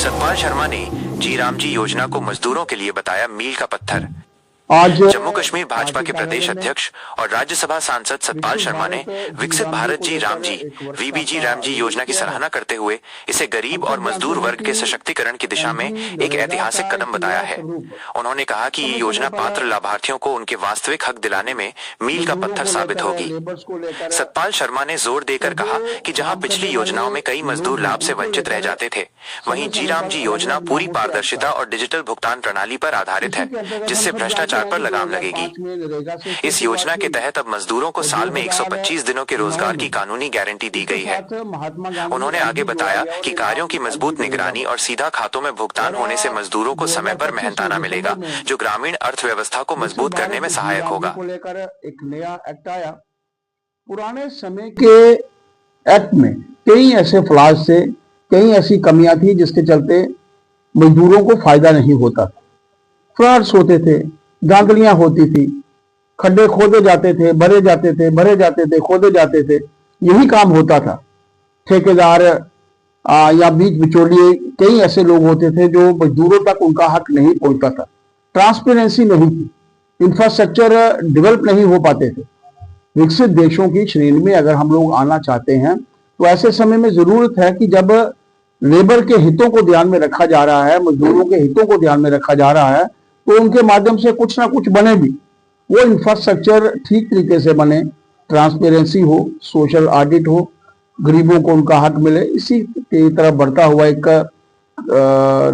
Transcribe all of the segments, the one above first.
सतपाल शर्मा ने जी राम जी योजना को मजदूरों के लिए बताया मील का पत्थर। आज जम्मू कश्मीर भाजपा के प्रदेश अध्यक्ष और राज्यसभा सांसद सतपाल शर्मा ने विकसित भारत जी राम जी वीबीजी राम जी योजना की सराहना करते हुए इसे गरीब और मजदूर वर्ग के सशक्तिकरण की दिशा में एक ऐतिहासिक कदम बताया है। उन्होंने कहा कि ये योजना पात्र लाभार्थियों को उनके वास्तविक हक दिलाने में मील का पत्थर साबित होगी। सतपाल शर्मा ने जोर देकर कहा कि जहां पिछली योजनाओं में कई मजदूर लाभ से वंचित रह जाते थे, वहीं जी राम जी योजना पूरी पारदर्शिता और डिजिटल भुगतान प्रणाली पर आधारित है, जिससे भ्रष्टाचार पर लगाम लगेगी। इस योजना के तहत अब मजदूरों को साल में 125 दिनों के रोजगार की कानूनी गारंटी दी गई है। उन्होंने आगे बताया कि कार्यों की मजबूत निगरानी और सीधा खातों में भुगतान होने से मजदूरों को समय पर मेहनताना मिलेगा, जो ग्रामीण अर्थव्यवस्था को मजबूत करने में सहायक होगा। एक नया एक्ट आया। पुराने समय के एक्ट में कई ऐसे फ्लॉज थे, कई ऐसी कमियां थी जिसके चलते मजदूरों को फायदा नहीं होता। फ्रॉड्स होते थे, धांधलियां होती थी, खड्डे खोदे जाते थे, भरे जाते थे, भरे जाते थे, खोदे जाते थे, यही काम होता था। ठेकेदार या बीच बिचौलिए कई ऐसे लोग होते थे जो मजदूरों तक उनका हक नहीं पहुंचता था। ट्रांसपेरेंसी नहीं थी, इंफ्रास्ट्रक्चर डेवलप नहीं हो पाते थे। विकसित देशों की श्रेणी में अगर हम लोग आना चाहते हैं तो ऐसे समय में जरूरत है कि जब लेबर के हितों को ध्यान में रखा जा रहा है, मजदूरों के हितों को ध्यान में रखा जा रहा है, तो उनके माध्यम से कुछ ना कुछ बने भी, वो इंफ्रास्ट्रक्चर ठीक तरीके से बने, ट्रांसपेरेंसी हो, सोशल ऑडिट हो, गरीबों को उनका हक मिले। इसी की तरफ बढ़ता हुआ एक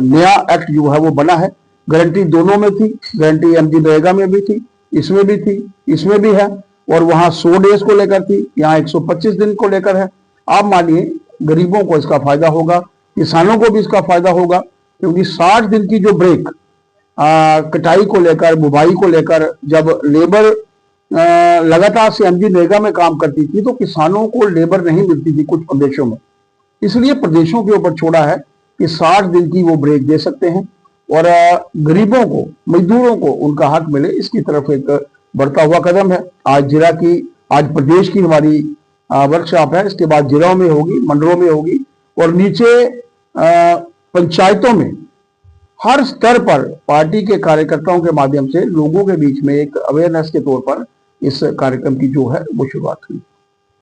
नया एक्ट जो है वो बना है। गारंटी दोनों में थी, गारंटी एमजी नरेगा में भी थी, इसमें भी थी, इसमें भी है, और वहां 100 डेज को लेकर थी, यहाँ 125 दिन को लेकर है। आप मानिए गरीबों को इसका फायदा होगा, किसानों को भी इसका फायदा होगा, क्योंकि 60 दिन की जो ब्रेक कटाई को लेकर, बुवाई को लेकर जब लेबर लगातार से एमजी नरेगा में काम करती थी तो किसानों को लेबर नहीं मिलती थी कुछ प्रदेशों में। इसलिए प्रदेशों के ऊपर छोड़ा है कि 60 दिन की वो ब्रेक दे सकते हैं और गरीबों को, मजदूरों को उनका हक मिले, इसकी तरफ एक बढ़ता हुआ कदम है। आज प्रदेश की हमारी वर्कशॉप है, इसके बाद जिलों में होगी, मंडलों में होगी, और नीचे पंचायतों में हर स्तर पर पार्टी के कार्यकर्ताओं के माध्यम से लोगों के बीच में एक अवेयरनेस के तौर पर इस कार्यक्रम की जो है वो शुरुआत हुई।